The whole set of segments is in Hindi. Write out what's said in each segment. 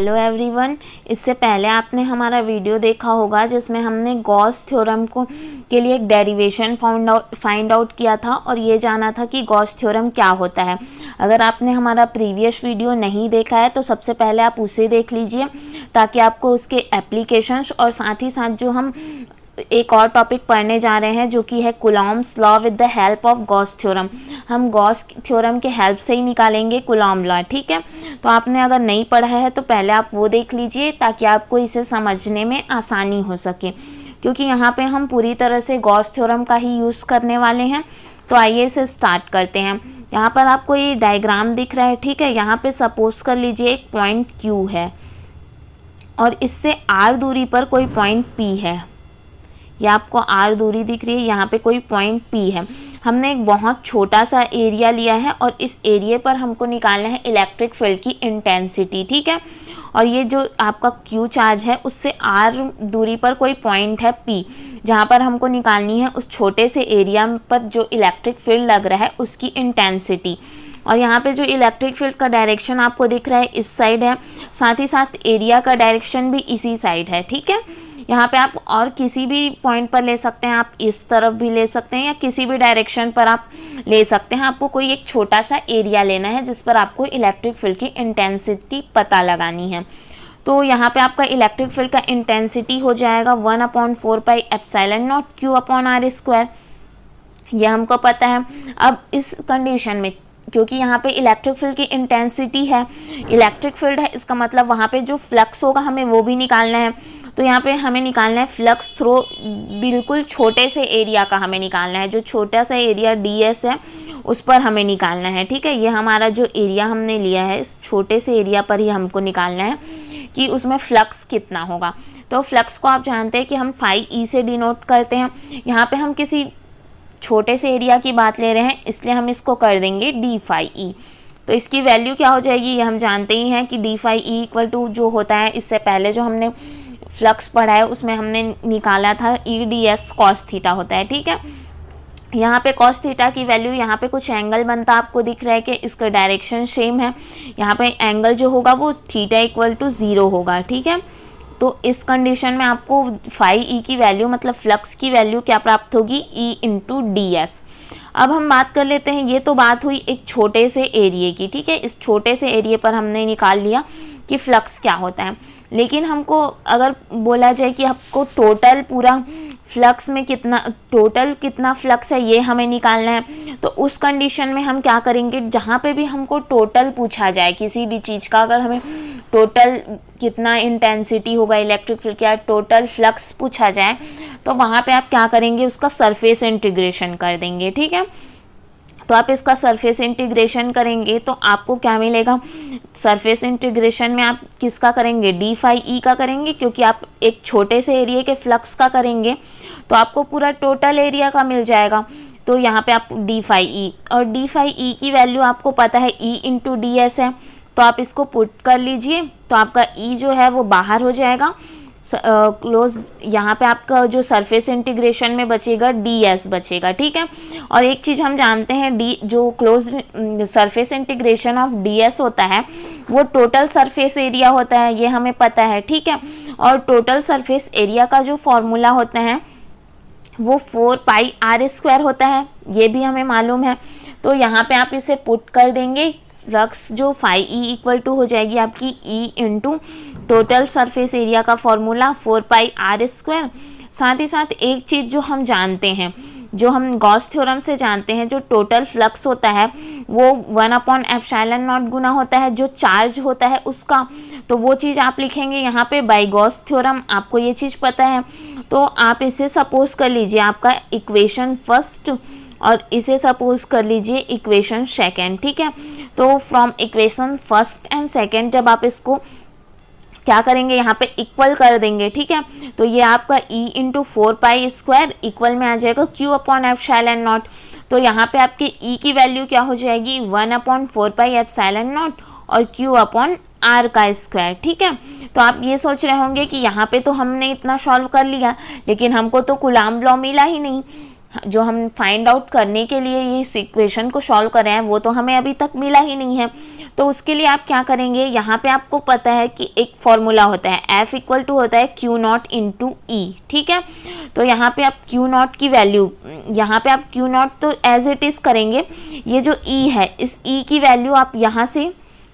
Hello everyone. इससे पहले आपने हमारा वीडियो देखा होगा जिसमें हमने गॉस थ्योरम को के लिए एक डेरिवेशन फाइंड आउट किया था और ये जाना था कि गॉस थ्योरम क्या होता है। अगर आपने हमारा प्रीवियस वीडियो नहीं देखा है तो सबसे पहले आप उसे देख लीजिए ताकि आपको उसके एप्लीकेशंस और साथ ही साथ जो हम एक और टॉपिक पढ़ने जा रहे हैं जो कि है Coulomb's law with the help of Gauss theorem. हम गॉस थ्योरम के हेल्प से ही निकालेंगे कूलॉम लॉ, ठीक है। तो आपने अगर नहीं पढ़ा है तो पहले आप वो देख लीजिए ताकि आपको इसे समझने में आसानी हो सके, क्योंकि यहाँ पे हम पूरी तरह से गॉस थ्योरम का ही यूज़ करने वाले हैं। तो आइए इसे स्टार्ट करते हैं। यहाँ पर आपको ये डायग्राम दिख रहा है, ठीक है। यहाँ पे सपोज कर लीजिए एक पॉइंट Q है और इससे R दूरी पर कोई पॉइंट P है। ये आपको R दूरी दिख रही है, यहाँ पे कोई पॉइंट P है। हमने एक बहुत छोटा सा एरिया लिया है और इस एरिया पर हमको निकालना है इलेक्ट्रिक फील्ड की इंटेंसिटी, ठीक है। और ये जो आपका Q चार्ज है उससे R दूरी पर कोई पॉइंट है P, जहाँ पर हमको निकालनी है उस छोटे से एरिया पर जो इलेक्ट्रिक फील्ड लग रहा है उसकी इंटेंसिटी। और यहाँ पे जो इलेक्ट्रिक फील्ड का डायरेक्शन आपको दिख रहा है इस साइड है, साथ ही साथ एरिया का डायरेक्शन भी इसी साइड है, ठीक है। यहाँ पे आप और किसी भी पॉइंट पर ले सकते हैं, आप इस तरफ भी ले सकते हैं या किसी भी डायरेक्शन पर आप ले सकते हैं। आपको कोई एक छोटा सा एरिया लेना है जिस पर आपको इलेक्ट्रिक फील्ड की इंटेंसिटी पता लगानी है। तो यहाँ पे आपका इलेक्ट्रिक फील्ड का इंटेंसिटी हो जाएगा 1/4πε0 Q/r²। यह हमको पता है। अब इस कंडीशन में क्योंकि यहाँ पे इलेक्ट्रिक फील्ड की इंटेंसिटी है, इलेक्ट्रिक फील्ड है, इसका मतलब वहाँ पे जो फ्लक्स होगा हमें वो भी निकालना है। तो यहाँ पे हमें निकालना है फ्लक्स थ्रो बिल्कुल छोटे से एरिया का हमें निकालना है। जो छोटा सा एरिया ds है उस पर हमें निकालना है, ठीक है। ये हमारा जो एरिया हमने लिया है इस छोटे से एरिया पर ही हमको निकालना है कि उसमें फ्लक्स कितना होगा। तो फ्लक्स को आप जानते हैं कि हम फाई ई से डिनोट करते हैं। यहाँ पे हम किसी छोटे से एरिया की बात ले रहे हैं इसलिए हम इसको कर देंगे डी फाई ई। तो इसकी वैल्यू क्या हो जाएगी ये हम जानते ही हैं कि D phi E equal to जो होता है, इससे पहले जो हमने फ्लक्स पढ़ा है उसमें हमने निकाला था E D S cos theta होता है, ठीक है। यहाँ पे कॉस थीटा की वैल्यू, यहाँ पे कुछ एंगल बनता आपको दिख रहा है कि इसका डायरेक्शन सेम है। यहाँ पे एंगल जो होगा वो थीटा इक्वल टू 0 होगा, ठीक है। तो इस कंडीशन में आपको फाई ई की वैल्यू मतलब फ्लक्स की वैल्यू क्या प्राप्त होगी, ई इंटू डी एस। अब हम बात कर लेते हैं, ये तो बात हुई एक छोटे से एरिए की, ठीक है। इस छोटे से एरिए पर हमने निकाल लिया कि फ्लक्स क्या होता है। लेकिन हमको अगर बोला जाए कि आपको टोटल पूरा फ्लक्स में कितना फ्लक्स है ये हमें निकालना है, तो उस कंडीशन में हम क्या करेंगे, जहाँ पे भी हमको टोटल पूछा जाए किसी भी चीज़ का, अगर हमें टोटल कितना इंटेंसिटी होगा इलेक्ट्रिक फील्ड का, टोटल फ्लक्स पूछा जाए, तो वहाँ पे आप क्या करेंगे, उसका सरफेस इंटीग्रेशन कर देंगे, ठीक है। तो आप इसका सरफेस इंटीग्रेशन करेंगे तो आपको क्या मिलेगा, सरफेस इंटीग्रेशन में आप किसका करेंगे, डी फाई ई का करेंगे, क्योंकि आप एक छोटे से एरिया के फ्लक्स का करेंगे तो आपको पूरा टोटल एरिया का मिल जाएगा। तो यहाँ पे आप डी फाई ई, और डी फाई ई की वैल्यू आपको पता है ई इंटू डी एस है, तो आप इसको पुट कर लीजिए तो आपका ई जो है वो बाहर हो जाएगा क्लोज। यहाँ पे आपका जो सरफेस इंटीग्रेशन में बचेगा ds बचेगा, ठीक है। और एक चीज़ हम जानते हैं, डी जो close surface integration of ds होता है वो टोटल सरफेस एरिया होता है, ये हमें पता है, ठीक है। और टोटल सरफेस एरिया का जो फॉर्मूला होता है वो 4πr² होता है, ये भी हमें मालूम है। तो यहाँ पे आप इसे पुट कर देंगे, फ्लक्स जो फाई ई इक्वल टू हो जाएगी आपकी E into total surface area का फॉर्मूला 4πr²। साथ ही साथ एक चीज़ जो हम जानते हैं, जो हम गॉस थ्योरम से जानते हैं, जो टोटल फ्लक्स होता है वो 1/ε0 गुना होता है जो चार्ज होता है उसका। तो वो चीज़ आप लिखेंगे यहाँ पे बाय गॉस थ्योरम, आपको ये चीज़ पता है। तो आप इसे सपोज कर लीजिए आपका इक्वेशन फर्स्ट और इसे सपोज कर लीजिए इक्वेशन सेकेंड, ठीक है। तो from equation first and second जब आप इसको क्या करेंगे, यहाँ पे इक्वल कर देंगे, ठीक है। तो ये आपका e इंटू 4π² इक्वल में आ जाएगा Q/ε0। तो यहाँ पे आपके e की वैल्यू क्या हो जाएगी, 1/4πε0 और Q/r², ठीक है। तो आप ये सोच रहे होंगे कि यहाँ पे तो हमने इतना सॉल्व कर लिया लेकिन हमको तो कूलॉम लॉ मिला ही नहीं। जो हम फाइंड आउट करने के लिए ये इस इक्वेशन को सॉल्व कर रहे हैं वो तो हमें अभी तक मिला ही नहीं है। तो उसके लिए आप क्या करेंगे, यहाँ पे आपको पता है कि एक फॉर्मूला होता है F इक्वल टू होता है Q नॉट इंटू ई, ठीक है। तो यहाँ पे आप Q नॉट की वैल्यू, यहाँ पे आप Q नॉट तो एज इट इज़ करेंगे, ये जो E है इस E की वैल्यू आप यहाँ से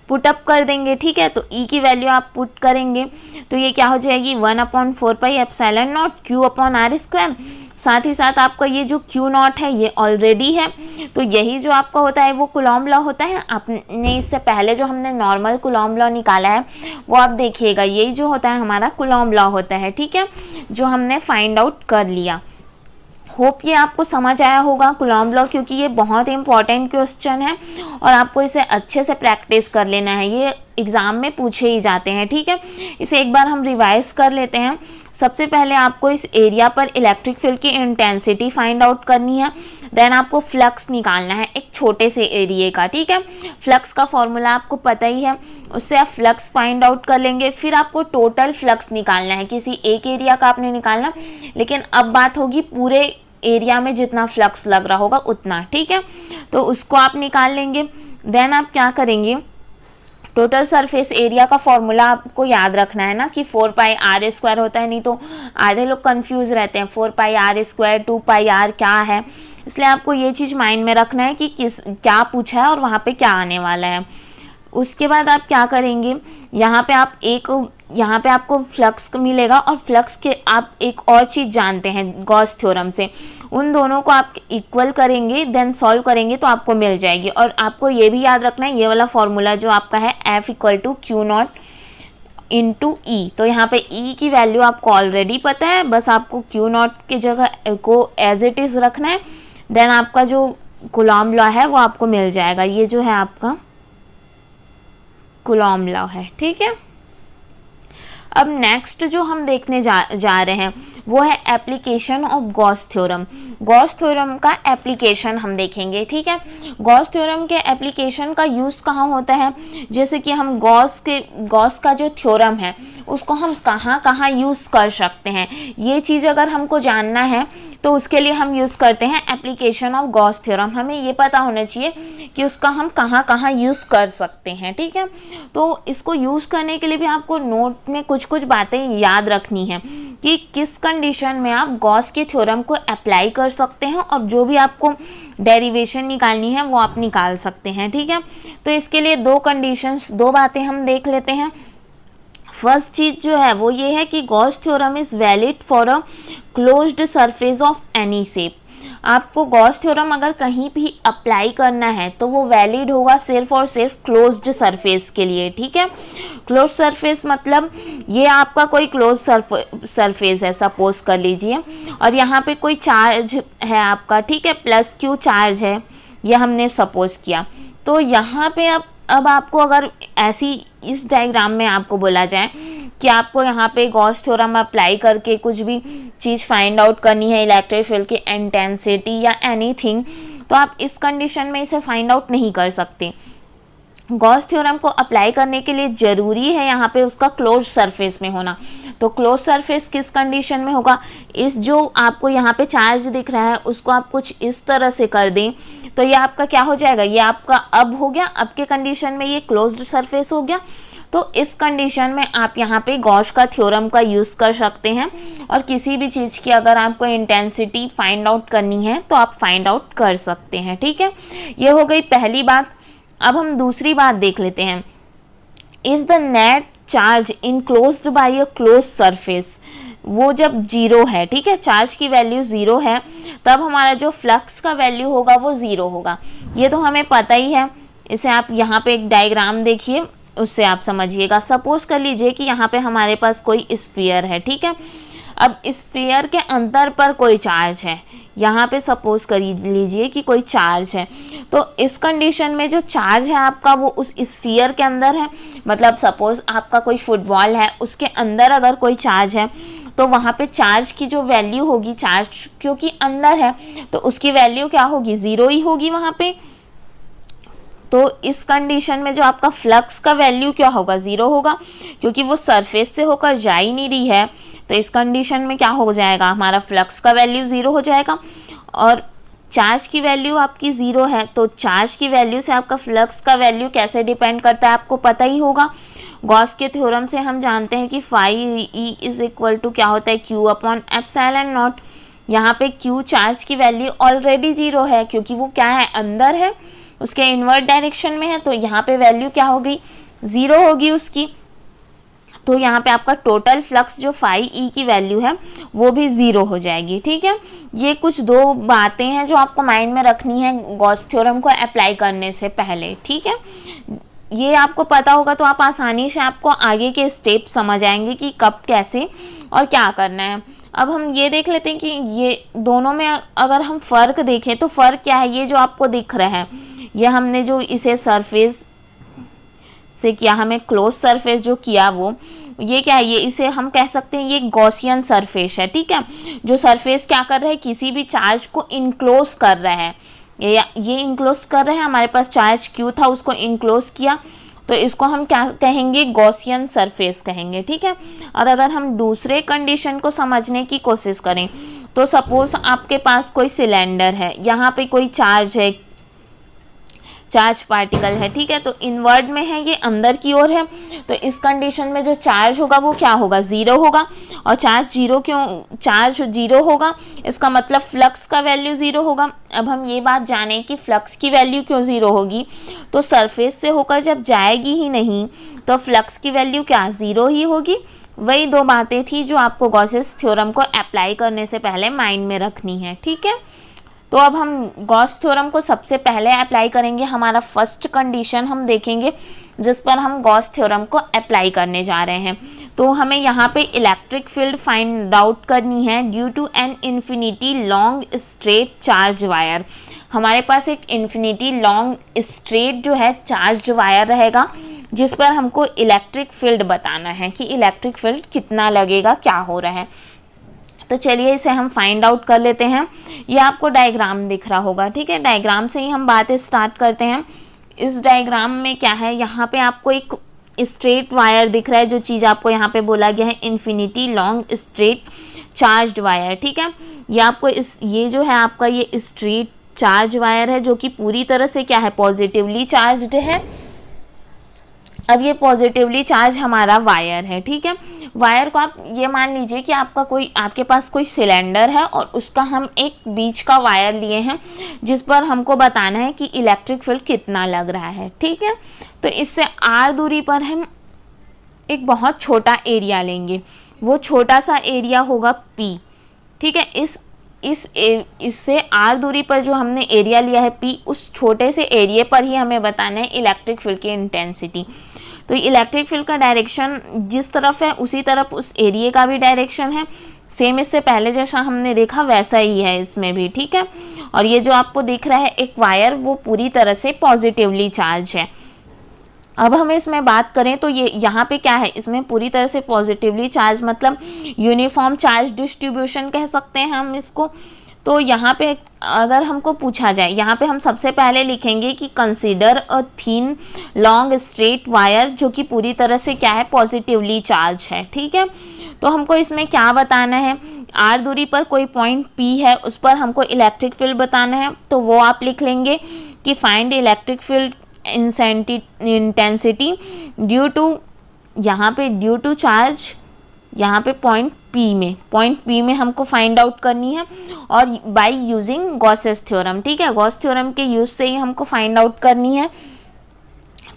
पुट अप कर देंगे, ठीक है। तो E की वैल्यू आप पुट करेंगे तो ये क्या हो जाएगी 1/4πε0 Q अपॉन आर स्क्वायर। साथ ही साथ आपका ये जो Q नॉट है ये ऑलरेडी है, तो यही जो आपका होता है वो कूलॉम लॉ होता है। आपने इससे पहले जो हमने नॉर्मल कूलॉम लॉ निकाला है वो आप देखिएगा, यही जो होता है हमारा कूलॉम लॉ होता है, ठीक है, जो हमने फाइंड आउट कर लिया। होप ये आपको समझ आया होगा कूलॉम लॉ, क्योंकि ये बहुत इंपॉर्टेंट क्वेश्चन है और आपको इसे अच्छे से प्रैक्टिस कर लेना है, ये एग्ज़ाम में पूछे ही जाते हैं, ठीक है। इसे एक बार हम रिवाइज कर लेते हैं। सबसे पहले आपको इस एरिया पर इलेक्ट्रिक फील्ड की इंटेंसिटी फाइंड आउट करनी है, देन आपको फ्लक्स निकालना है एक छोटे से एरिया का, ठीक है। फ्लक्स का फॉर्मूला आपको पता ही है, उससे आप फ्लक्स फाइंड आउट कर लेंगे। फिर आपको टोटल फ्लक्स निकालना है, किसी एक एरिया का आपने निकालना, लेकिन अब बात होगी पूरे एरिया में जितना फ्लक्स लग रहा होगा उतना, ठीक है। तो उसको आप निकाल लेंगे। देन आप क्या करेंगे, टोटल सरफेस एरिया का फॉर्मूला आपको याद रखना है ना कि 4πr² होता है, नहीं तो आधे लोग कंफ्यूज रहते हैं 4πr², 2πr क्या है, इसलिए आपको ये चीज़ माइंड में रखना है कि क्या पूछा है और वहाँ पे क्या आने वाला है। उसके बाद आप क्या करेंगे, यहाँ पे आपको फ्लक्स मिलेगा और फ्लक्स के आप एक और चीज़ जानते हैं गॉस थ्योरम से, उन दोनों को आप इक्वल करेंगे देन सॉल्व करेंगे तो आपको मिल जाएगी। और आपको ये भी याद रखना है ये वाला फॉर्मूला जो आपका है F equal to Q naught into E. तो यहाँ पे E की वैल्यू आपको ऑलरेडी पता है, बस आपको Q नॉट की जगह को एज इट इज़ रखना है, देन आपका जो कूलॉम लॉ है वो आपको मिल जाएगा। ये जो है आपका कूलॉम लॉ है, ठीक है। अब नेक्स्ट जो हम देखने जा रहे हैं वो है application of Gauss theorem. Gauss theorem का एप्लीकेशन हम देखेंगे, ठीक है। गॉस थ्योरम के एप्लीकेशन का यूज़ कहाँ होता है, जैसे कि हम गॉस का जो थ्योरम है उसको हम कहाँ कहाँ यूज़ कर सकते हैं, ये चीज़ अगर हमको जानना है तो उसके लिए हम यूज़ करते हैं एप्लीकेशन ऑफ गॉस थ्योरम। हमें ये पता होना चाहिए कि उसका हम कहाँ कहाँ यूज़ कर सकते हैं, ठीक है। तो इसको यूज़ करने के लिए भी आपको नोट में कुछ कुछ बातें याद रखनी है कि किस कंडीशन में आप गॉस के थ्योरम को अप्लाई कर सकते हैं और जो भी आपको डेरिवेशन निकालनी है वो आप निकाल सकते हैं, ठीक है। तो इसके लिए दो बातें हम देख लेते हैं। फर्स्ट चीज़ जो है वो ये है कि Gauss theorem is valid for a closed surface of any shape. आपको गॉस थ्योरम अगर कहीं भी अप्लाई करना है तो वो वैलिड होगा सिर्फ और सिर्फ क्लोज्ड सरफेस के लिए, ठीक है। क्लोज सरफेस मतलब ये आपका कोई क्लोज सरफेस है, सपोज कर लीजिए, और यहाँ पे कोई चार्ज है आपका, ठीक है, +Q चार्ज है, ये हमने सपोज किया। तो यहाँ पे अब आपको अगर ऐसी इस डायग्राम में आपको बोला जाए कि आपको यहाँ पे गॉस थ्योरम अप्लाई करके कुछ भी चीज़ फाइंड आउट करनी है, इलेक्ट्रिक फील्ड की इंटेंसिटी या एनीथिंग, तो आप इस कंडीशन में इसे फाइंड आउट नहीं कर सकते। गॉस थ्योरम को अप्लाई करने के लिए ज़रूरी है यहाँ पे उसका क्लोज सरफेस में होना। तो क्लोज सरफेस किस कंडीशन में होगा, इस जो आपको यहाँ पे चार्ज दिख रहा है उसको आप कुछ इस तरह से कर दें तो ये आपका क्या हो जाएगा, ये आपका अब हो गया, अब के कंडीशन में ये क्लोज्ड सरफेस हो गया। तो इस कंडीशन में आप यहाँ पे गॉस का थ्योरम का यूज़ कर सकते हैं और किसी भी चीज़ की अगर आपको इंटेंसिटी फाइंड आउट करनी है तो आप फाइंड आउट कर सकते हैं, ठीक है। ये हो गई पहली बात। अब हम दूसरी बात देख लेते हैं। If the net charge enclosed bye a close surface, वो जब 0 है, ठीक है, चार्ज की वैल्यू 0 है, तब हमारा जो फ्लक्स का वैल्यू होगा वो 0 होगा। ये तो हमें पता ही है, इसे आप यहाँ पे एक डायग्राम देखिए उससे आप समझिएगा। सपोज कर लीजिए कि यहाँ पे हमारे पास कोई स्फीयर है, ठीक है। अब स्फीयर के अंदर पर कोई चार्ज है, यहाँ पे सपोज कर लीजिए कि कोई चार्ज है, तो इस कंडीशन में जो चार्ज है आपका वो उस स्फीयर के अंदर है, मतलब सपोज आपका कोई फुटबॉल है उसके अंदर अगर कोई चार्ज है तो वहाँ पे चार्ज की जो वैल्यू होगी, चार्ज क्योंकि अंदर है तो उसकी वैल्यू क्या होगी, 0 ही होगी वहाँ पे। तो इस कंडीशन में जो आपका फ्लक्स का वैल्यू क्या होगा, 0 होगा, क्योंकि वो सरफेस से होकर जा ही नहीं रही है। तो इस कंडीशन में क्या हो जाएगा, हमारा फ्लक्स का वैल्यू 0 हो जाएगा। और चार्ज की वैल्यू आपकी 0 है, तो चार्ज की वैल्यू से आपका फ्लक्स का वैल्यू कैसे डिपेंड करता है आपको पता ही होगा। गॉस के थ्योरम से हम जानते हैं कि phi E is equal to क्या होता है, क्यू अपॉन एप्सिलॉन नॉट। यहाँ पे क्यू चार्ज की वैल्यू ऑलरेडी 0 है क्योंकि वो क्या है, अंदर है, उसके इनवर्ट डायरेक्शन में है, तो यहाँ पे वैल्यू क्या हो गई, 0 होगी उसकी। तो यहाँ पे आपका टोटल फ्लक्स जो फाई ई की वैल्यू है वो भी 0 हो जाएगी। ठीक है, ये कुछ दो बातें हैं जो आपको माइंड में रखनी है गॉस थ्योरम को अप्लाई करने से पहले। ठीक है, ये आपको पता होगा तो आप आसानी से आपको आगे के स्टेप समझ आएंगे कि कब कैसे और क्या करना है। अब हम ये देख लेते हैं कि ये दोनों में अगर हम फ़र्क देखें तो फ़र्क क्या है। ये जो आपको दिख रहा है, ये हमने जो इसे सरफेस से किया, हमें क्लोज सरफेस जो किया वो ये क्या है, ये इसे हम कह सकते हैं ये गॉसियन सरफेस है। ठीक है, जो सरफेस क्या कर रहा है, किसी भी चार्ज को इनक्लोज कर रहा है, ये इनक्लोज कर रहा है। हमारे पास चार्ज क्यू था, उसको इनक्लोज किया, तो इसको हम क्या कहेंगे, गॉसियन सरफेस कहेंगे। ठीक है, और अगर हम दूसरे कंडीशन को समझने की कोशिश करें तो सपोज आपके पास कोई सिलेंडर है, यहाँ पे कोई चार्ज है, चार्ज पार्टिकल है। ठीक है, तो इनवर्ड में है, ये अंदर की ओर है, तो इस कंडीशन में जो चार्ज होगा वो क्या होगा, 0 होगा। और चार्ज 0 होगा, इसका मतलब फ्लक्स का वैल्यू 0 होगा। अब हम ये बात जानें कि फ्लक्स की वैल्यू क्यों 0 होगी, तो सरफेस से होकर जब जाएगी ही नहीं तो फ्लक्स की वैल्यू क्या 0 ही होगी। वही दो बातें थी जो आपको गॉसेस थ्योरम को अप्लाई करने से पहले माइंड में रखनी है। ठीक है, तो अब हम गॉस थ्योरम को सबसे पहले अप्लाई करेंगे। हमारा फर्स्ट कंडीशन हम देखेंगे जिस पर हम गॉस थ्योरम को अप्लाई करने जा रहे हैं। तो हमें यहाँ पे इलेक्ट्रिक फील्ड फाइंड आउट करनी है due to an infinity long straight charge wire. हमारे पास एक इन्फिनिटी लॉन्ग स्ट्रेट जो है चार्ज वायर रहेगा जिस पर हमको इलेक्ट्रिक फील्ड बताना है कि इलेक्ट्रिक फील्ड कितना लगेगा, क्या हो रहा है। तो चलिए इसे हम फाइंड आउट कर लेते हैं। ये आपको डायग्राम दिख रहा होगा। ठीक है, डायग्राम से ही हम बातें स्टार्ट करते हैं। इस डायग्राम में क्या है, यहाँ पे आपको एक स्ट्रेट वायर दिख रहा है, जो चीज़ आपको यहाँ पे बोला गया है infinity long straight charge wire. ठीक है, ये आपको ये जो है आपका ये स्ट्रेट चार्ज वायर है जो कि पूरी तरह से क्या है, पॉजिटिवली चार्ज्ड है। अब ये पॉजिटिवली चार्ज हमारा वायर है। ठीक है, वायर को आप ये मान लीजिए कि आपके पास कोई सिलेंडर है और उसका हम एक बीच का वायर लिए हैं जिस पर हमको बताना है कि इलेक्ट्रिक फील्ड कितना लग रहा है। ठीक है, तो इससे r दूरी पर हम एक बहुत छोटा एरिया लेंगे, वो छोटा सा एरिया होगा P। ठीक है, इससे r दूरी पर जो हमने एरिया लिया है P, उस छोटे से एरिया पर ही हमें बताना है इलेक्ट्रिक फील्ड की इंटेंसिटी। तो इलेक्ट्रिक फील्ड का डायरेक्शन जिस तरफ है उसी तरफ उस एरिया का भी डायरेक्शन है। सेम इससे पहले जैसा हमने देखा वैसा ही है इसमें भी। ठीक है, और ये जो आपको दिख रहा है एक वायर, वो पूरी तरह से पॉजिटिवली चार्ज है। अब हम इसमें बात करें तो ये यहाँ पे क्या है, इसमें पूरी तरह से पॉजिटिवली चार्ज मतलब यूनिफॉर्म चार्ज डिस्ट्रीब्यूशन कह सकते हैं हम इसको। तो यहाँ पे अगर हमको पूछा जाए, यहाँ पे हम सबसे पहले लिखेंगे कि consider a thin long straight wire जो कि पूरी तरह से क्या है, पॉजिटिवली चार्ज है। ठीक है, तो हमको इसमें क्या बताना है, r दूरी पर कोई पॉइंट P है, उस पर हमको इलेक्ट्रिक फील्ड बताना है। तो वो आप लिख लेंगे कि find electric field intensity due to, यहाँ पे ड्यू टू चार्ज, यहाँ पे पॉइंट P में हमको फाइंड आउट करनी है और बाय यूजिंग गॉसेस थ्योरम। ठीक है, गॉस थ्योरम के यूज से ही हमको फाइंड आउट करनी है।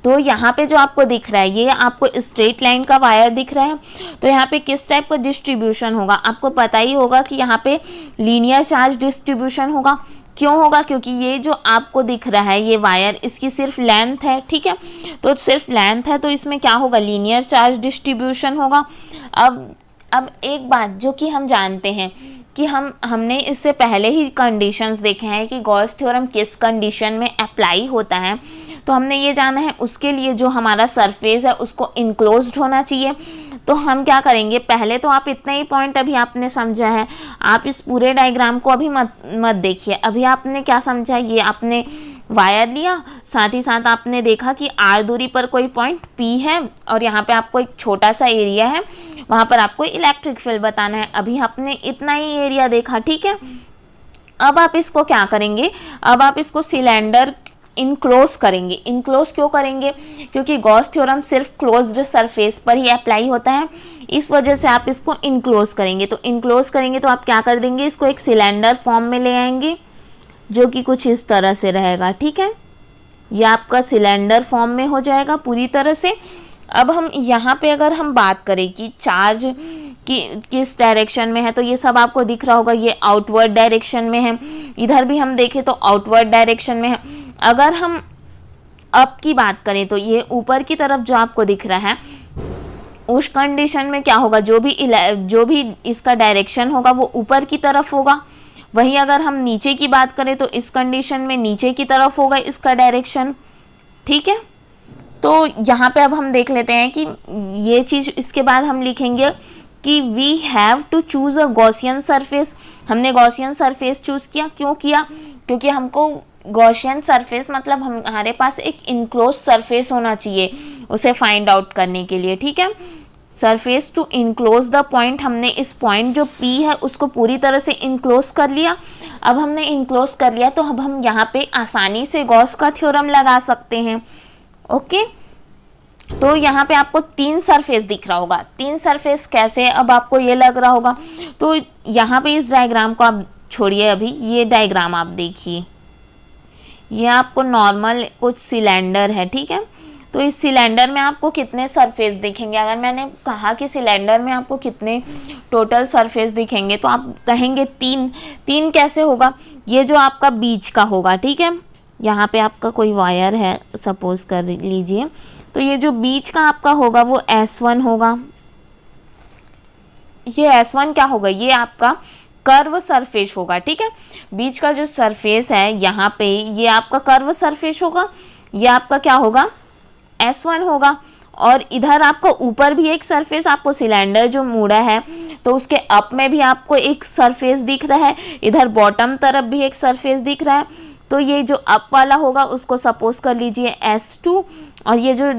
तो यहाँ पे जो आपको दिख रहा है, ये आपको स्ट्रेट लाइन का वायर दिख रहा है। तो यहाँ पे किस टाइप का डिस्ट्रीब्यूशन होगा, आपको पता ही होगा कि यहाँ पे लीनियर चार्ज डिस्ट्रीब्यूशन होगा। क्यों होगा, क्योंकि ये जो आपको दिख रहा है ये वायर, इसकी सिर्फ लेंथ है। ठीक है, तो सिर्फ लेंथ है तो इसमें क्या होगा, लीनियर चार्ज डिस्ट्रीब्यूशन होगा। अब एक बात जो कि हम जानते हैं कि हमने इससे पहले ही कंडीशंस देखे हैं कि गॉस थ्योरम किस कंडीशन में अप्लाई होता है। तो हमने ये जाना है उसके लिए जो हमारा सरफेस है उसको इनक्लोज्ड होना चाहिए। तो हम क्या करेंगे, पहले तो आप इतना ही पॉइंट अभी आपने समझा है, आप इस पूरे डायग्राम को अभी मत देखिए। अभी आपने क्या समझा, ये आपने वायर लिया, साथ ही साथ आपने देखा कि r दूरी पर कोई पॉइंट P है और यहाँ पे आपको एक छोटा सा एरिया है, वहाँ पर आपको इलेक्ट्रिक फील्ड बताना है। अभी आपने इतना ही एरिया देखा। ठीक है, अब आप इसको क्या करेंगे, अब आप इसको सिलेंडर इनक्लोज करेंगे। इनक्लोज क्यों करेंगे, क्योंकि गॉस थ्योरम सिर्फ क्लोज्ड सरफेस पर ही अप्लाई होता है, इस वजह से आप इसको इनक्लोज करेंगे। तो इनक्लोज करेंगे तो आप क्या कर देंगे, इसको एक सिलेंडर फॉर्म में ले आएंगे जो कि कुछ इस तरह से रहेगा। ठीक है, ये आपका सिलेंडर फॉर्म में हो जाएगा पूरी तरह से। अब हम यहाँ पे अगर हम बात करें कि चार्ज कि किस डायरेक्शन में है, तो ये सब आपको दिख रहा होगा, ये आउटवर्ड डायरेक्शन में है। इधर भी हम देखें तो आउटवर्ड डायरेक्शन में है। अगर हम अप की बात करें तो ये ऊपर की तरफ जो आपको दिख रहा है, उस कंडीशन में क्या होगा, जो भी इसका डायरेक्शन होगा वो ऊपर की तरफ होगा। वहीं अगर हम नीचे की बात करें तो इस कंडीशन में नीचे की तरफ होगा इसका डायरेक्शन। ठीक है, तो यहाँ पे अब हम देख लेते हैं कि ये चीज़, इसके बाद हम लिखेंगे कि we have to choose a Gaussian surface. हमने गॉसियन सरफेस चूज किया, क्यों किया, क्योंकि हमको गॉसियन सरफेस मतलब हमारे पास एक इनक्लोज सरफेस होना चाहिए उसे फाइंड आउट करने के लिए। ठीक है, surface to enclose the point, हमने इस पॉइंट जो P है उसको पूरी तरह से इनक्लोज कर लिया। अब हमने इनक्लोज कर लिया तो अब हम यहाँ पे आसानी से गॉस का थ्योरम लगा सकते हैं। ओके, तो यहाँ पे आपको 3 सरफेस दिख रहा होगा। 3 सरफेस कैसे, अब आपको ये लग रहा होगा, तो यहाँ पे इस डायग्राम को आप छोड़िए, अभी ये डायग्राम आप देखिए, ये आपको नॉर्मल कुछ सिलेंडर है। ठीक है, तो इस सिलेंडर में आपको कितने सरफेस दिखेंगे, अगर मैंने कहा कि सिलेंडर में आपको कितने टोटल सरफेस दिखेंगे तो आप कहेंगे 3। 3 कैसे होगा, ये जो आपका बीच का होगा, ठीक है, यहाँ पे आपका कोई वायर है सपोज कर लीजिए, तो ये जो बीच का आपका होगा वो S1 होगा। ये S1 क्या होगा, ये आपका कर्व सरफेस होगा। ठीक है, बीच का जो सरफेस है यहाँ पे ये आपका कर्व सरफेस होगा, ये आपका क्या होगा, S1 होगा। और इधर आपको ऊपर भी एक सरफेस, आपको सिलेंडर जो मुड़ा है तो उसके अप में भी आपको एक सरफेस दिख रहा है, इधर बॉटम तरफ भी एक सरफेस दिख रहा है। तो ये जो अप वाला होगा उसको सपोज कर लीजिए S2, और ये जो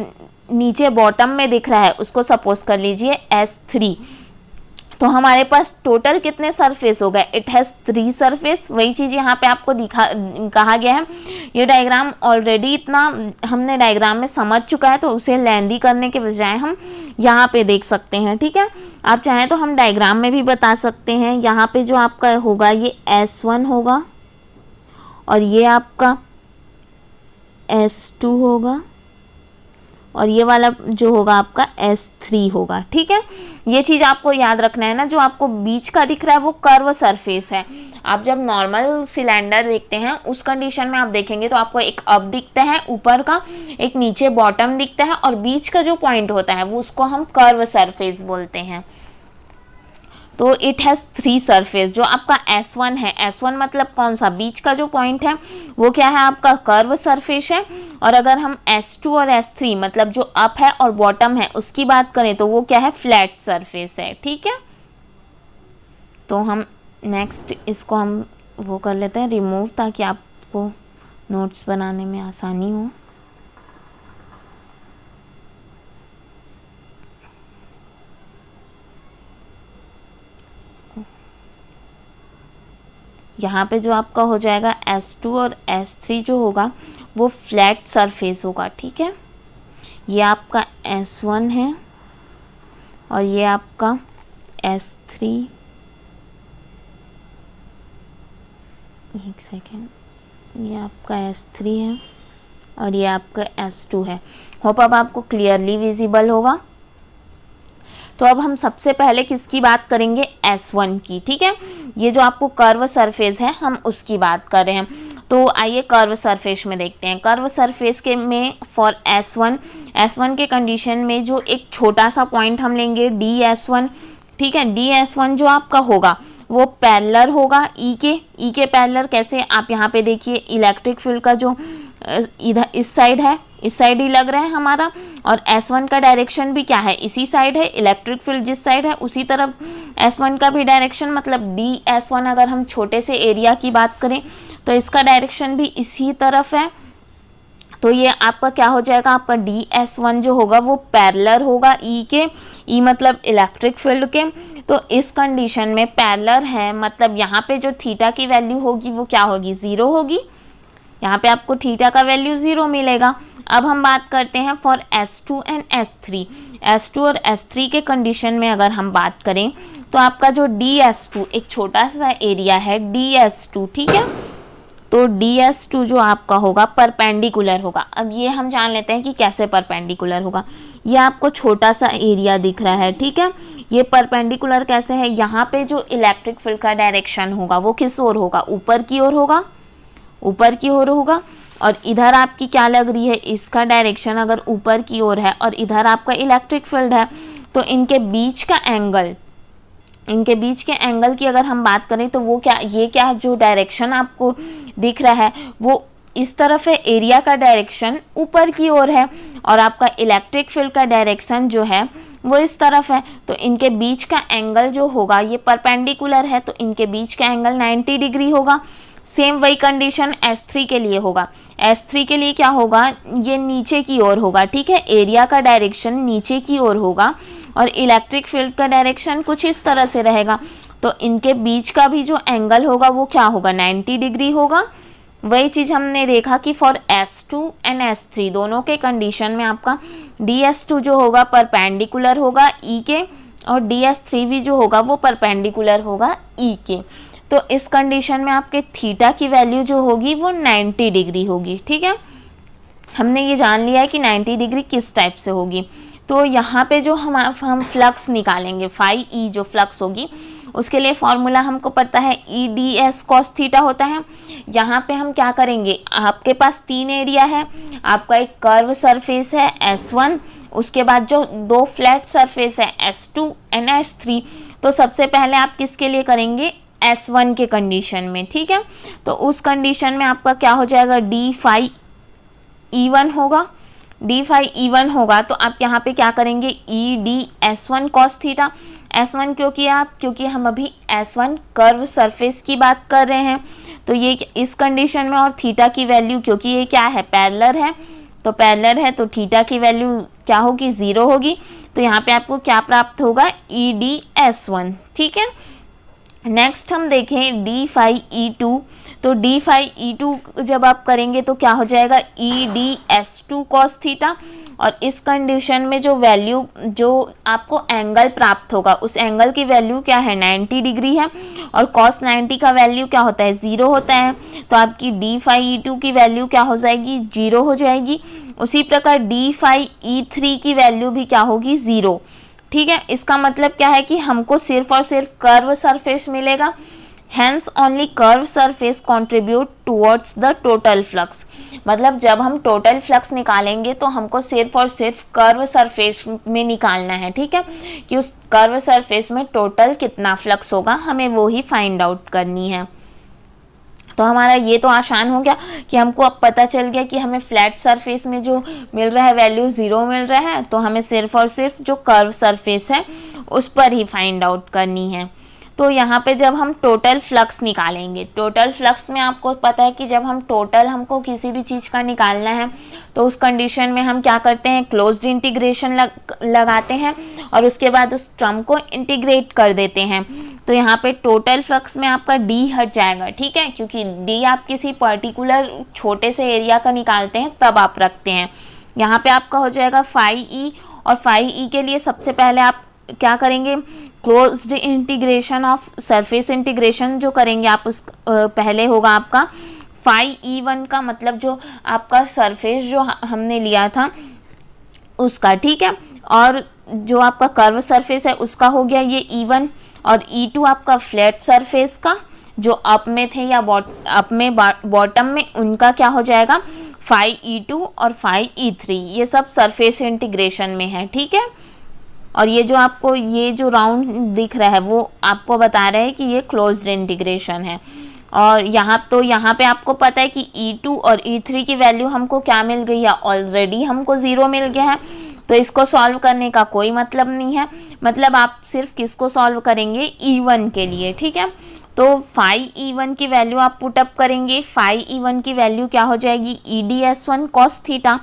नीचे बॉटम में दिख रहा है उसको सपोज कर लीजिए S3। तो हमारे पास टोटल कितने सरफेस हो गए, इट हैज़ 3 सरफेस। वही चीज़ यहाँ पे आपको कहा गया है। ये डायग्राम ऑलरेडी इतना हमने डायग्राम में समझ चुका है, तो उसे लेंदी करने के बजाय हम यहाँ पे देख सकते हैं। ठीक है, आप चाहें तो हम डायग्राम में भी बता सकते हैं। यहाँ पे जो आपका होगा ये S1 होगा, और ये आपका S2 होगा, और ये वाला जो होगा आपका S3 होगा। ठीक है, ये चीज़ आपको याद रखना है ना, जो आपको बीच का दिख रहा है वो कर्व सरफेस है। आप जब नॉर्मल सिलेंडर देखते हैं उस कंडीशन में आप देखेंगे तो आपको एक अप दिखता है ऊपर का, एक नीचे बॉटम दिखता है, और बीच का जो पॉइंट होता है वो उसको हम कर्व सरफेस बोलते हैं। तो इट हैज़ 3 सरफेस। जो आपका S1 है, S1 मतलब कौन सा, बीच का जो पॉइंट है वो क्या है, आपका कर्व सरफेस है। और अगर हम S2 और S3 मतलब जो अप है और बॉटम है उसकी बात करें तो वो क्या है, फ्लैट सरफेस है। ठीक है, तो हम नेक्स्ट इसको हम वो कर लेते हैं रिमूव, ताकि आपको नोट्स बनाने में आसानी हो। यहाँ पे जो आपका हो जाएगा S2 और S3 जो होगा वो फ्लैट सरफेस होगा। ठीक है, ये आपका S1 है और ये आपका S3, एक सेकेंड, ये आपका S3 है और ये आपका S2 है। होप अब आपको क्लियरली विजिबल होगा। तो अब हम सबसे पहले किसकी बात करेंगे, S1 की। ठीक है, ये जो आपको कर्व सरफेस है हम उसकी बात कर रहे हैं। तो आइए कर्व सरफेस में देखते हैं। कर्व सरफेस के में फॉर S1 के कंडीशन में जो एक छोटा सा पॉइंट हम लेंगे DS1। ठीक है, DS1 जो आपका होगा वो पैरेलल होगा E के पैरेलल कैसे, आप यहाँ पे देखिए इलेक्ट्रिक फील्ड का जो इधर इस साइड है, इस साइड ही लग रहा है हमारा, और S1 का डायरेक्शन भी क्या है, इसी साइड है। इलेक्ट्रिक फील्ड जिस साइड है उसी तरफ S1 का भी डायरेक्शन, मतलब DS1 अगर हम छोटे से एरिया की बात करें तो इसका डायरेक्शन भी इसी तरफ है। तो ये आपका क्या हो जाएगा, आपका DS1 जो होगा वो पैरेलल होगा E के, E मतलब इलेक्ट्रिक फील्ड के। तो इस कंडीशन में पैरेलल है, मतलब यहाँ पे जो थीटा की वैल्यू होगी वो क्या होगी, 0 होगी। यहाँ पे आपको थीटा का वैल्यू 0 मिलेगा। अब हम बात करते हैं for S2 and S3। S2 और S3 के कंडीशन में अगर हम बात करें तो आपका जो DS2 एक छोटा सा एरिया है DS2, ठीक है, तो DS2 जो आपका होगा परपेंडिकुलर होगा। अब ये हम जान लेते हैं कि कैसे परपेंडिकुलर होगा। ये आपको छोटा सा एरिया दिख रहा है, ठीक है, ये परपेंडिकुलर कैसे है, यहाँ पे जो इलेक्ट्रिक फील्ड का डायरेक्शन होगा वो किस ओर होगा, ऊपर की ओर होगा, ऊपर की ओर होगा। और इधर आपकी क्या लग रही है, इसका डायरेक्शन अगर ऊपर की ओर है और इधर आपका इलेक्ट्रिक फील्ड है, तो इनके बीच का एंगल, इनके बीच के एंगल की अगर हम बात करें तो वो क्या, ये क्या जो डायरेक्शन आपको दिख रहा है वो इस तरफ है, एरिया का डायरेक्शन ऊपर की ओर है और आपका इलेक्ट्रिक फील्ड का डायरेक्शन जो है वो इस तरफ है। तो इनके बीच का एंगल जो होगा ये परपेंडिकुलर है, तो इनके बीच का एंगल 90 डिग्री होगा। सेम वही कंडीशन S3 के लिए होगा। S3 के लिए क्या होगा, ये नीचे की ओर होगा, ठीक है, एरिया का डायरेक्शन नीचे की ओर होगा और इलेक्ट्रिक फील्ड का डायरेक्शन कुछ इस तरह से रहेगा। तो इनके बीच का भी जो एंगल होगा वो क्या होगा, 90 डिग्री होगा। वही चीज़ हमने देखा कि फॉर S2 एंड S3 दोनों के कंडीशन में आपका DS2 जो होगा परपेंडिकुलर होगा E के और DS3 भी जो होगा वो परपेंडिकुलर होगा E के। तो इस कंडीशन में आपके थीटा की वैल्यू जो होगी वो 90 डिग्री होगी, ठीक है। हमने ये जान लिया है कि 90 डिग्री किस टाइप से होगी। तो यहाँ पे जो हम फ्लक्स निकालेंगे, फाई ई जो फ्लक्स होगी उसके लिए फॉर्मूला हमको पता है, EDS cos थीटा होता है। यहाँ पे हम क्या करेंगे, आपके पास 3 एरिया है, आपका एक कर्व सरफेस है S1, उसके बाद जो 2 फ्लैट सरफेस है S2 एंड S3। तो सबसे पहले आप किसके लिए करेंगे, S1 के कंडीशन में, ठीक है। तो उस कंडीशन में आपका क्या हो जाएगा, D फाई E1 होगा, D फाई E1 होगा। तो आप यहाँ पे क्या करेंगे, EDS1 cos थीटा। S1 क्यों किया आप, क्योंकि हम अभी S1 कर्व सरफेस की बात कर रहे हैं। तो ये इस कंडीशन में, और थीटा की वैल्यू क्योंकि ये क्या है, पैरेलल है, तो पैरेलल है तो थीटा की वैल्यू क्या होगी, 0 होगी। तो यहाँ पे आपको क्या प्राप्त होगा, EDS1, ठीक है। नेक्स्ट हम देखें D फाई E2। तो D फाई E2 जब आप करेंगे तो क्या हो जाएगा, EDS2 cos थीटा। और इस कंडीशन में जो वैल्यू, जो आपको एंगल प्राप्त होगा उस एंगल की वैल्यू क्या है, 90 डिग्री है और cos 90 का वैल्यू क्या होता है, 0 होता है। तो आपकी D फाई E2 की वैल्यू क्या हो जाएगी, 0 हो जाएगी। उसी प्रकार D फाई E3 की वैल्यू भी क्या होगी, 0, ठीक है। इसका मतलब क्या है कि हमको सिर्फ और सिर्फ कर्व सरफेस मिलेगा। Hence only curved surface contribute towards the total flux। मतलब जब हम टोटल फ्लक्स निकालेंगे तो हमको सिर्फ और सिर्फ कर्व सरफेस में निकालना है, ठीक है, कि उस कर्व सरफेस में टोटल कितना फ्लक्स होगा, हमें वो ही फाइंड आउट करनी है। तो हमारा ये तो आसान हो गया कि हमको अब पता चल गया कि हमें फ्लैट सरफेस में जो मिल रहा है वैल्यू 0 मिल रहा है, तो हमें सिर्फ और सिर्फ जो कर्व सरफेस है उस पर ही फाइंड आउट करनी है। तो यहाँ पे जब हम टोटल फ्लक्स निकालेंगे, टोटल फ्लक्स में आपको पता है कि जब हम टोटल हमको किसी भी चीज़ का निकालना है तो उस कंडीशन में हम क्या करते हैं, क्लोज्ड इंटीग्रेशन लगाते हैं और उसके बाद उस टर्म को इंटीग्रेट कर देते हैं। तो यहाँ पे टोटल फ्लक्स में आपका D हट जाएगा, ठीक है, क्योंकि D आप किसी पर्टिकुलर छोटे से एरिया का निकालते हैं तब आप रखते हैं। यहाँ पे आपका हो जाएगा फाई ई, और फाई ई के लिए सबसे पहले आप क्या करेंगे, closed integration of surface integration जो करेंगे आप उस पहले होगा आपका फाई E1 का, मतलब जो आपका सरफेस जो हमने लिया था उसका, ठीक है, और जो आपका कर्व सरफेस है उसका हो गया ये E1, और E2 आपका फ्लैट सरफेस का जो अप में थे या अप में बॉटम में, उनका क्या हो जाएगा, फाई E2 और फाई E3। ये सब सरफेस इंटीग्रेशन में है, ठीक है। और ये जो आपको ये जो राउंड दिख रहा है वो आपको बता रहा है कि ये क्लोज्ड इंटीग्रेशन है। और यहाँ पे आपको पता है कि E2 और E3 की वैल्यू हमको क्या मिल गई है, ऑलरेडी हमको 0 मिल गया है। तो इसको सॉल्व करने का कोई मतलब नहीं है, मतलब आप सिर्फ किसको सॉल्व करेंगे, E1 के लिए, ठीक है। तो φ(E1) की वैल्यू आप पुटअप करेंगे, φ(E1) की वैल्यू क्या हो जाएगी, ED(S1) cos theta.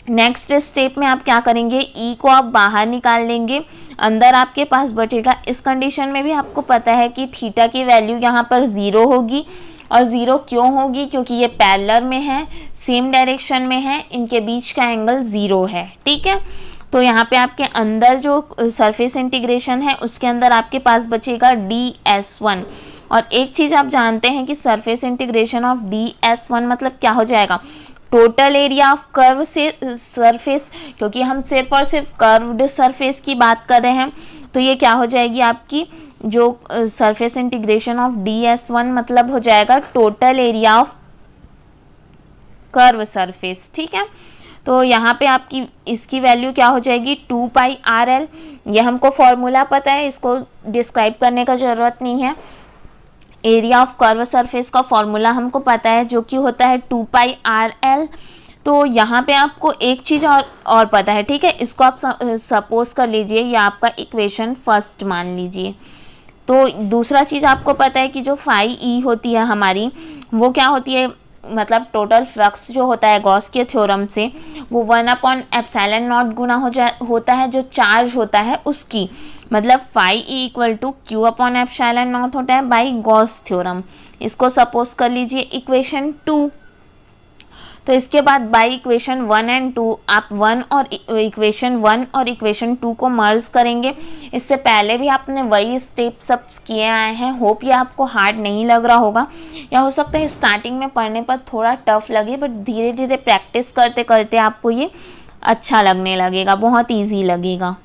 Next step में आप क्या करेंगे, E को आप बाहर निकाल लेंगे, अंदर आपके पास बचेगा। इस कंडीशन में भी आपको पता है कि थीटा की वैल्यू यहाँ पर 0 होगी, और 0 क्यों होगी, क्योंकि ये पैरेलल में है, सेम डायरेक्शन में है, इनके बीच का एंगल 0 है। ठीक है, तो यहाँ पे आपके अंदर जो सरफेस इंटीग्रेशन है उसके अंदर आपके पास बचेगा ds1। और एक चीज़ आप जानते हैं कि सरफेस इंटीग्रेशन ऑफ ds1 मतलब क्या हो जाएगा, टोटल एरिया ऑफ कर्व से सरफेस, क्योंकि हम सिर्फ और सिर्फ कर्व्ड सरफेस की बात कर रहे हैं। तो ये क्या हो जाएगी आपकी जो सरफेस इंटीग्रेशन ऑफ ds1 मतलब हो जाएगा total area of curve surface. ठीक है, तो यहाँ पे आपकी इसकी वैल्यू क्या हो जाएगी 2πrl। ये हमको फॉर्मूला पता है, इसको डिस्क्राइब करने का ज़रूरत नहीं है। एरिया ऑफ कर्व सरफेस का फॉर्मूला हमको पता है जो कि होता है 2πrl। तो यहाँ पे आपको एक चीज़ और पता है, ठीक है, इसको आप सपोज कर लीजिए, ये आपका इक्वेशन फर्स्ट मान लीजिए। तो दूसरा चीज़ आपको पता है कि जो φE होती है हमारी, वो क्या होती है, मतलब टोटल फ्लक्स जो होता है गॉस के थ्योरम से, वो 1/ε0 गुना होता है जो चार्ज होता है उसकी, मतलब φE = Q/ε0 होता है बाई गॉस थ्योरम। इसको सपोज कर लीजिए इक्वेशन 2। तो इसके बाद बाई इक्वेशन 1 और 2 आप इक्वेशन 1 और इक्वेशन 2 को मर्ज करेंगे। इससे पहले भी आपने वही स्टेप सब किए आए हैं, होप ये आपको हार्ड नहीं लग रहा होगा, या हो सकता है स्टार्टिंग में पढ़ने पर थोड़ा टफ लगे, बट धीरे धीरे प्रैक्टिस करते करते आपको ये अच्छा लगने लगेगा, बहुत ईजी लगेगा।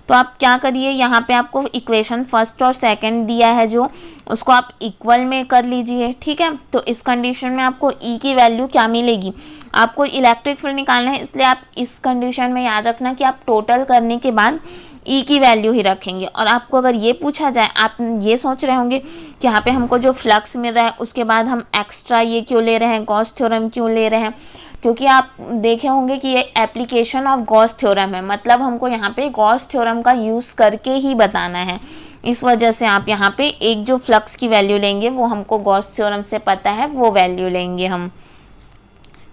तो आप क्या करिए, यहाँ पे आपको इक्वेशन फर्स्ट और सेकंड दिया है जो, उसको आप इक्वल में कर लीजिए। ठीक है, तो इस कंडीशन में आपको E की वैल्यू क्या मिलेगी, आपको इलेक्ट्रिक फील्ड निकालना है, इसलिए आप इस कंडीशन में याद रखना कि आप टोटल करने के बाद E की वैल्यू ही रखेंगे। और आपको अगर ये पूछा जाए, आप ये सोच रहे होंगे कि यहाँ पे हमको जो फ्लक्स मिल रहा है उसके बाद हम एक्स्ट्रा ये क्यों ले रहे हैं, गॉस थ्योरम क्यों ले रहे हैं, क्योंकि आप देखे होंगे कि ये एप्लीकेशन ऑफ गॉस थ्योरम है, मतलब हमको यहाँ पे गॉस थ्योरम का यूज़ करके ही बताना है। इस वजह से आप यहाँ पे एक जो फ्लक्स की वैल्यू लेंगे वो हमको गॉस थ्योरम से पता है, वो वैल्यू लेंगे हम।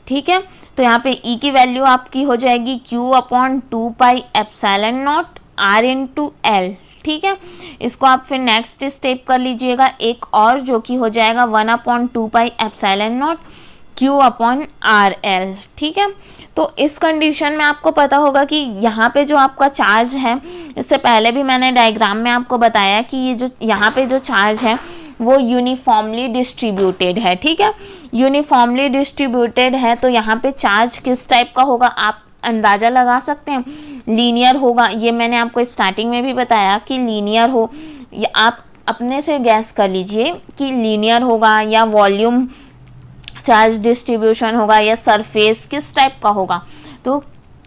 ठीक है, तो यहाँ पे E की वैल्यू आपकी हो जाएगी Q/2πε0 R/L। ठीक है, इसको आप फिर नेक्स्ट स्टेप कर लीजिएगा एक और, जो कि हो जाएगा 1/2πε0 Q/RL। ठीक है, तो इस कंडीशन में आपको पता होगा कि यहाँ पे जो आपका चार्ज है, इससे पहले भी मैंने डायग्राम में आपको बताया कि ये जो यहाँ पे जो चार्ज है वो यूनिफॉर्मली डिस्ट्रीब्यूटेड है। ठीक है, यूनिफॉर्मली डिस्ट्रीब्यूटेड है, तो यहाँ पे चार्ज किस टाइप का होगा आप अंदाज़ा लगा सकते हैं, लीनियर होगा। ये मैंने आपको स्टार्टिंग में भी बताया कि लीनियर हो, या आप अपने से गैस कर लीजिए कि लीनियर होगा या वॉल्यूम चार्ज डिस्ट्रीब्यूशन होगा या सरफेस किस टाइप का होगा। तो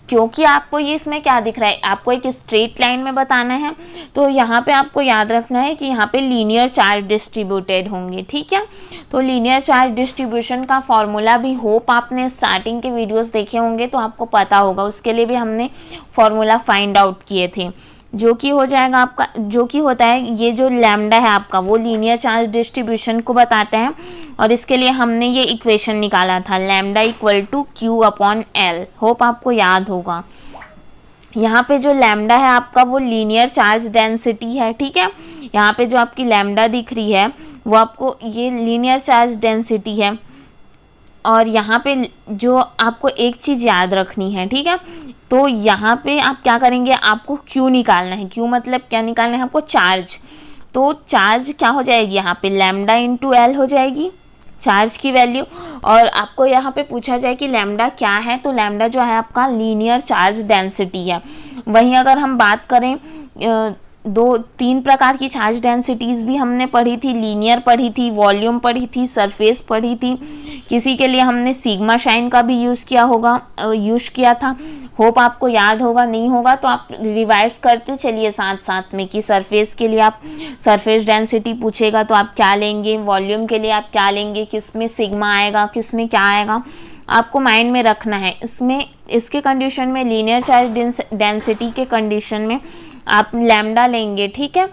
क्योंकि आपको ये इसमें क्या दिख रहा है, आपको एक स्ट्रेट लाइन में बताना है, तो यहाँ पे आपको याद रखना है कि यहाँ पे लीनियर चार्ज डिस्ट्रीब्यूटेड होंगे। ठीक है, तो लीनियर चार्ज डिस्ट्रीब्यूशन का फॉर्मूला भी होप आपने स्टार्टिंग के वीडियोस देखे होंगे तो आपको पता होगा, उसके लिए भी हमने फॉर्मूला फाइंड आउट किए थे, जो कि हो जाएगा आपका, जो कि होता है ये जो लैम्डा है आपका वो लीनियर चार्ज डिस्ट्रीब्यूशन को बताते हैं, और इसके लिए हमने ये इक्वेशन निकाला था लैम्डा = Q/L। होप आपको याद होगा। यहाँ पे जो लैम्डा है आपका वो लीनियर चार्ज डेंसिटी है। ठीक है, यहाँ पे जो आपकी लैम्डा दिख रही है वो आपको ये लीनियर चार्ज डेंसिटी है। और यहाँ पे जो आपको एक चीज़ याद रखनी है, ठीक है, तो यहाँ पे आप क्या करेंगे, आपको Q निकालना है। Q मतलब क्या निकालना है आपको, चार्ज। तो चार्ज क्या हो जाएगी यहाँ पे, लैम्डा × L हो जाएगी चार्ज की वैल्यू। और आपको यहाँ पे पूछा जाए कि लैम्डा क्या है, तो लैम्डा जो है आपका लीनियर चार्ज डेंसिटी है। वहीं अगर हम बात करें, 2-3 प्रकार की चार्ज डेंसिटीज़ भी हमने पढ़ी थी, लीनियर पढ़ी थी, वॉल्यूम पढ़ी थी, सरफेस पढ़ी थी। किसी के लिए हमने सिग्मा शाइन का भी यूज़ किया था। होप आपको याद होगा, नहीं होगा तो आप रिवाइज करते चलिए साथ साथ में कि सरफेस के लिए आप सरफेस डेंसिटी पूछेगा तो आप क्या लेंगे, वॉल्यूम के लिए आप क्या लेंगे, किस में सिग्मा आएगा, किस में क्या आएगा, आपको माइंड में रखना है। इसके कंडीशन में लीनियर चार्ज डेंसिटी के कंडीशन में आप लैम्डा लेंगे। ठीक है,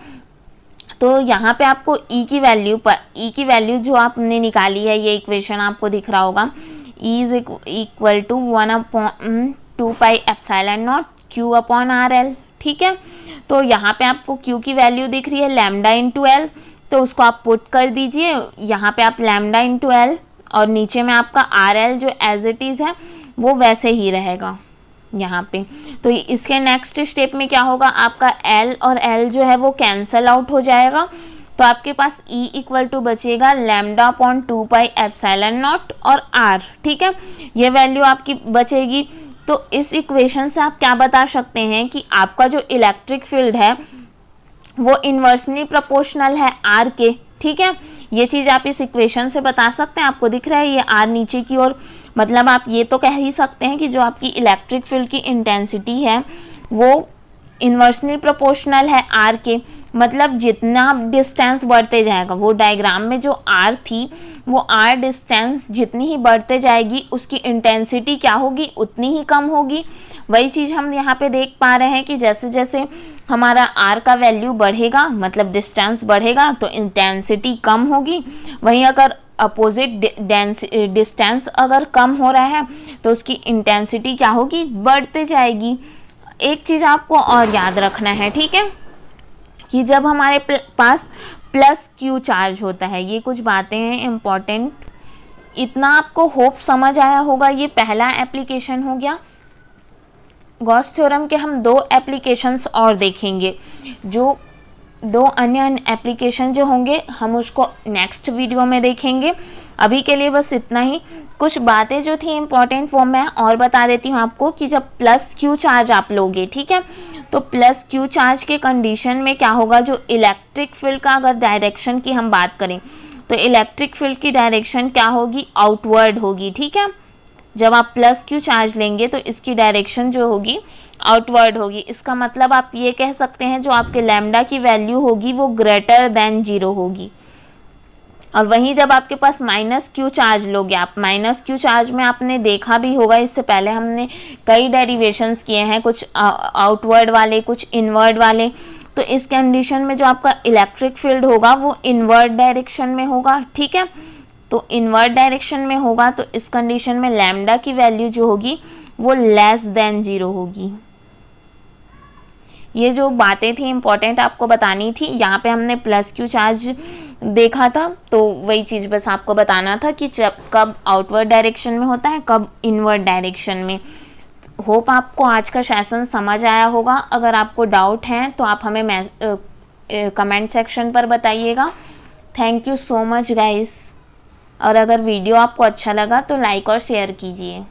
तो यहाँ पे आपको ई की वैल्यू जो आपने निकाली है, ये इक्वेशन आपको दिख रहा होगा, E is equal to 1/2 pi epsilon naught Q upon R L. ठीक है, तो यहाँ पे आपको क्यू की वैल्यू दिख रही है लैम्डा इंटू एल, तो उसको आप पुट कर दीजिए यहाँ पे आप लैम्डा इंटू एल, और नीचे में आपका आर एल जो एज इट इज़ है वो वैसे ही रहेगा यहाँ पे। तो इसके नेक्स्ट स्टेप में क्या होगा, आपका L और L जो है वो कैंसल आउट हो जाएगा, तो आपके पास E इक्वल टू बचेगा lambda upon 2 pi epsilon not और R। ठीक है, ये वैल्यू आपकी बचेगी। तो इस इक्वेशन से आप क्या बता सकते हैं कि आपका जो इलेक्ट्रिक फील्ड है वो इन्वर्सली प्रोपोर्शनल है R के। ठीक है, ये चीज़ आप इस इक्वेशन से बता सकते हैं। आपको दिख रहा है ये R नीचे की ओर, मतलब आप ये तो कह ही सकते हैं कि जो आपकी इलेक्ट्रिक फील्ड की इंटेंसिटी है वो इन्वर्सली प्रोपोर्शनल है R के। मतलब जितना डिस्टेंस बढ़ते जाएगा, वो डायग्राम में जो R थी वो R डिस्टेंस जितनी ही बढ़ते जाएगी उसकी इंटेंसिटी क्या होगी, उतनी ही कम होगी। वही चीज़ हम यहाँ पे देख पा रहे हैं कि जैसे जैसे हमारा R का वैल्यू बढ़ेगा, मतलब डिस्टेंस बढ़ेगा, तो इंटेंसिटी कम होगी। वहीं अगर अपोजिट डिस्टेंस अगर कम हो रहा है तो उसकी इंटेंसिटी क्या होगी, बढ़ते जाएगी। एक चीज़ आपको और याद रखना है, ठीक है, कि जब हमारे पास प्लस क्यू चार्ज होता है, ये कुछ बातें हैं इम्पॉर्टेंट, इतना आपको होप समझ आया होगा। ये पहला एप्लीकेशन हो गया। गॉस थ्योरम के हम 2 एप्लीकेशंस और देखेंगे, जो 2 अन्य एप्लीकेशन जो होंगे हम उसको नेक्स्ट वीडियो में देखेंगे। अभी के लिए बस इतना ही। कुछ बातें जो थी इम्पॉर्टेंट वो मैं और बता देती हूँ आपको, कि जब प्लस क्यू चार्ज आप लोगे, ठीक है, तो प्लस क्यू चार्ज के कंडीशन में क्या होगा, जो इलेक्ट्रिक फील्ड का अगर डायरेक्शन की हम बात करें तो इलेक्ट्रिक फील्ड की डायरेक्शन क्या होगी, आउटवर्ड होगी। ठीक है, जब आप प्लस क्यू चार्ज लेंगे तो इसकी डायरेक्शन जो होगी आउटवर्ड होगी। इसका मतलब आप ये कह सकते हैं जो आपके लैम्डा की वैल्यू होगी वो ग्रेटर देन 0 होगी। और वहीं जब आपके पास माइनस क्यू चार्ज लोगे आप, माइनस क्यू चार्ज में आपने देखा भी होगा, इससे पहले हमने कई डेरिवेशंस किए हैं, कुछ आउटवर्ड वाले, कुछ इनवर्ड वाले। तो इस कंडीशन में जो आपका इलेक्ट्रिक फील्ड होगा वो इनवर्ड डायरेक्शन में होगा। ठीक है, तो इनवर्ड डायरेक्शन में होगा तो इस कंडीशन में लैम्डा की वैल्यू जो होगी वो लेस देन 0 होगी। ये जो बातें थी इम्पॉर्टेंट आपको बतानी थी। यहाँ पे हमने प्लस क्यू चार्ज देखा था, तो वही चीज़ बस आपको बताना था कि कब आउटवर्ड डायरेक्शन में होता है, कब इनवर्ड डायरेक्शन में। होप आपको आज का सेशन समझ आया होगा। अगर आपको डाउट है तो आप हमें कमेंट सेक्शन पर बताइएगा। Thank you so much guys. और अगर वीडियो आपको अच्छा लगा तो लाइक और शेयर कीजिए।